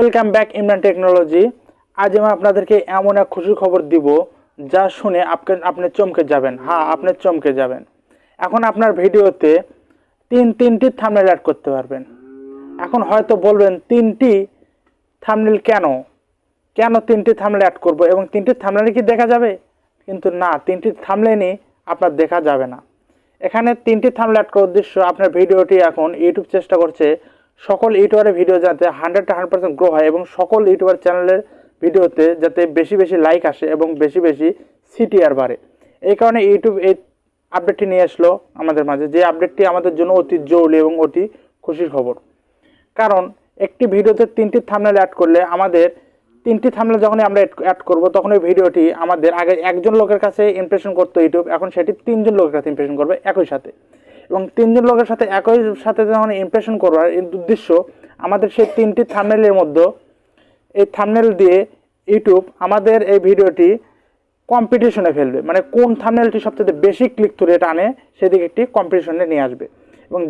Welcome back Imran technology. আজ আমি আপনাদেরকে এমন এক খুশির খবর দিব যা শুনে আপনি চমকে যাবেন। হ্যাঁ, আপনি চমকে যাবেন। এখন আপনার ভিডিওতে তিনটি থাম্বনেল অ্যাড করতে পারবেন। এখন হয়তো বলবেন তিনটি থাম্বনেল কেন তিনটি থাম্বনেল অ্যাড করব এবং তিনটি থাম্বনেল কি দেখা যাবে? কিন্তু না, তিনটি থাম্বনেলই আপনার দেখা যাবে না। এখানে তিনটি থাম্বনেল অ্যাড করার উদ্দেশ্য, আপনার ভিডিওটি এখন ইউটিউব চেষ্টা করছে সকল ইউটিউবারের ভিডিও যাতে 100% গ্রো হয় এবং সকল ইউটিউবার চ্যানেলের ভিডিওতে যাতে বেশি বেশি লাইক আসে এবং বেশি বেশি সিটিআর বাড়ে। এই কারণে ইউটিউব এই আপডেটটি নিয়ে আসলো আমাদের মাঝে, যে আপডেটটি আমাদের জন্য অতি জরুরি এবং অতি খুশির খবর। কারণ একটি ভিডিওতে তিনটি থাম্বনেল অ্যাড করলে আমাদের তিনটি থাম্বনেল যখনই আমরা অ্যাড করব তখন ওই ভিডিওটি আমাদের আগে একজন লোকের কাছে ইমপ্রেশন করতো ইউটিউব, এখন সেটি তিনজন লোকের কাছে ইমপ্রেশন করবে একই সাথে। এবং তিনজন লোকের সাথে একই সাথে যখন ইমপ্রেশন করবার উদ্দেশ্য, আমাদের সেই তিনটি থাম্বনেলের মধ্যে এই থাম্বনেল দিয়ে ইউটিউব আমাদের এই ভিডিওটি কম্পিটিশনে ফেলবে, মানে কোন থাম্বনেলটি সবচেয়ে বেশি ক্লিক থ্রু রেট আনে সেদিকে একটি কম্পিটিশনে নিয়ে আসবে। এবং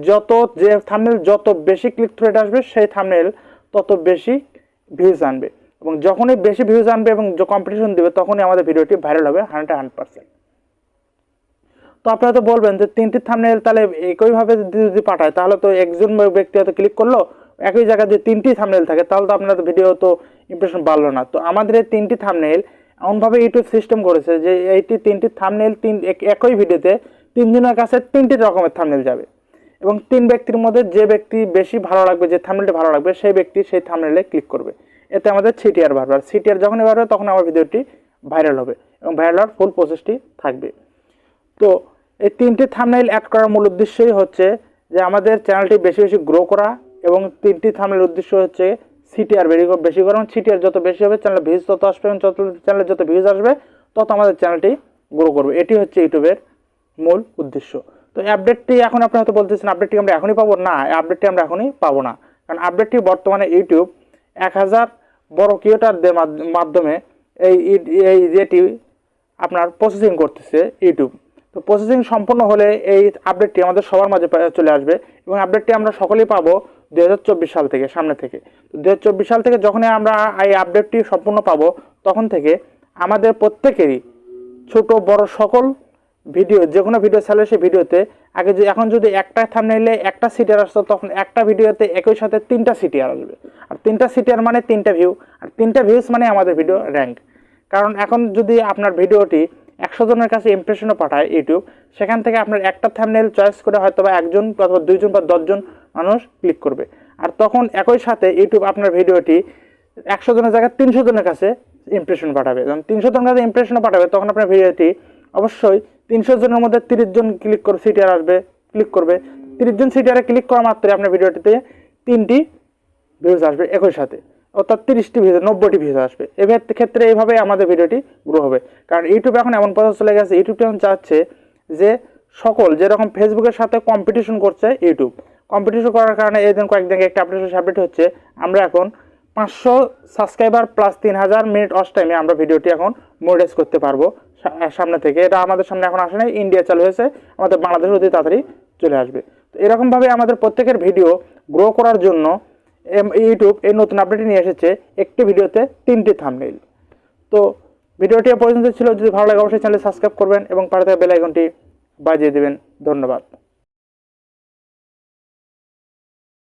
যে থাম্বনেল যত বেশি ক্লিক থ্রু রেট আসবে সেই থাম্বনেল তত বেশি ভিউজ আনবে, এবং যখনই বেশি ভিউজ আনবে এবং কম্পিটিশন দেবে তখনই আমাদের ভিডিওটি ভাইরাল হবে 100%। তো আপনারা তো বলবেন যে তিনটি থাম্বনেল তাহলে একইভাবে যদি পাঠায় তাহলে তো একজন ব্যক্তি হয়তো ক্লিক করলো, একই জায়গায় যে তিনটি থাম্বনেল থাকে তাহলে তো আপনার ভিডিও তো ইমপ্রেশন বাড়লো না। তো আমাদের এই তিনটি থাম্বনেল এমনভাবে ইউটিউব সিস্টেম করেছে যে এইটি তিনটি থাম্বনেল একই ভিডিওতে তিনজনের কাছে তিনটি রকমের থাম্বনেল যাবে, এবং তিন ব্যক্তির মধ্যে যে ব্যক্তি বেশি ভালো লাগবে, যে থাম্বনেলটি ভালো লাগবে সেই ব্যক্তি সেই থাম্বনেলে ক্লিক করবে। এতে আমাদের সিটিআর বাড়বে, আর সিটিআর যখনই বাড়বে তখন আমার ভিডিওটি ভাইরাল হবে এবং ভাইরাল হওয়ার ফুল প্রসেসটি থাকবে। তো এই তিনটি থাম্বনেল অ্যাড করার মূল উদ্দেশ্যই হচ্ছে যে আমাদের চ্যানেলটি বেশি বেশি গ্রো করা, এবং তিনটি থাম্বনেলের উদ্দেশ্য হচ্ছে সিটিআর বেশি করা। এবং সিটিআর যত বেশি হবে চ্যানেল ভিউজ তত আসবে, এবং চ্যানেলে যত ভিউজ আসবে তত আমাদের চ্যানেলটি গ্রো করবে। এটি হচ্ছে ইউটিউবের মূল উদ্দেশ্য। তো আপডেটটি এখন আপনি হয়তো বলতেছেন আপডেটটি আমরা এখনই পাবো না, আপডেটটি আমরা এখনই পাবো না, কারণ আপডেটটি বর্তমানে ইউটিউব 1000 বড় ক্রিয়েটরদের মাধ্যমে এই যেটি আপনার প্রসেসিং করতেছে ইউটিউব। তো প্রসেসিং সম্পূর্ণ হলে এই আপডেটটি আমাদের সবার মাঝে চলে আসবে, এবং আপডেটটি আমরা সকলেই পাবো 2024 সাল থেকে, সামনে থেকে। তো 2024 সাল থেকে যখনই আমরা এই আপডেটটি সম্পূর্ণ পাবো তখন থেকে আমাদের প্রত্যেকেরই ছোট বড় সকল ভিডিও, যে কোনো ভিডিও চাইলে সেই ভিডিওতে এখন যদি একটা থাম্বনেইলে একটা সিটিআর আসতো, তখন একটা ভিডিওতে একই সাথে তিনটা সিটিআর আসবে, আর তিনটা সিটিআর মানে তিনটা ভিউ, আর তিনটা ভিউজ মানে আমাদের ভিডিও র্যাঙ্ক। কারণ এখন যদি আপনার ভিডিওটি 100 জনের কাছে ইমপ্রেশনও পাঠায় ইউটিউব, সেখান থেকে আপনার একটা থাম্বনেল চয়েস করে হয়তো বা একজন অথবা দুইজন বা 10 জন মানুষ ক্লিক করবে, আর তখন একই সাথে ইউটিউব আপনার ভিডিওটি 100 জনের জায়গায় 300 জনের কাছে ইমপ্রেশন পাঠাবে। যখন 300 জনের কাছে ইমপ্রেশনও পাঠাবে তখন আপনার ভিডিওটি অবশ্যই 300 জনের মধ্যে 30 জন ক্লিক করে সিটিআর আসবে, ক্লিক করবে। 30 জন সিটিআরে ক্লিক করা মাত্রই আপনার ভিডিওটিতে 3টি ভিউজ আসবে একই সাথে, অর্থাৎ 30টি ভিউজ 90টি ভিউজ আসবে। এর ক্ষেত্রে এইভাবে আমাদের ভিডিওটি গ্রো হবে। কারণ ইউটিউব এখন এমন পথে চলে গেছে, ইউটিউব এখন চাচ্ছে যে সকল যেরকম ফেসবুকের সাথে কম্পিটিশন করছে ইউটিউব, কম্পিটিশন করার কারণে এই দিন কয়েকদিন একটা আপডেট হচ্ছে, আমরা এখন 500 সাবস্ক্রাইবার প্লাস 3000 মিনিট অস টাইমে আমরা ভিডিওটি এখন মনিটাইজ করতে পারবো সামনে থেকে। এটা আমাদের সামনে এখন আসে নাই, ইন্ডিয়া চালু হয়েছে, আমাদের বাংলাদেশ অতি তাড়াতাড়ি চলে আসবে। তো এরকমভাবে আমাদের প্রত্যেকের ভিডিও গ্রো করার জন্য ইউটিউব এই নতুন আপডেটটি নিয়ে এসেছে, একটি ভিডিওতে 3টি থাম্বনেইল। তো ভিডিওটি পর্যন্ত ছিল, যদি ভালো লাগে অবশ্যই চ্যানেল সাবস্ক্রাইব করবেন এবং পাশে থাকা বেল আইকনটি বাজিয়ে দেবেন। ধন্যবাদ।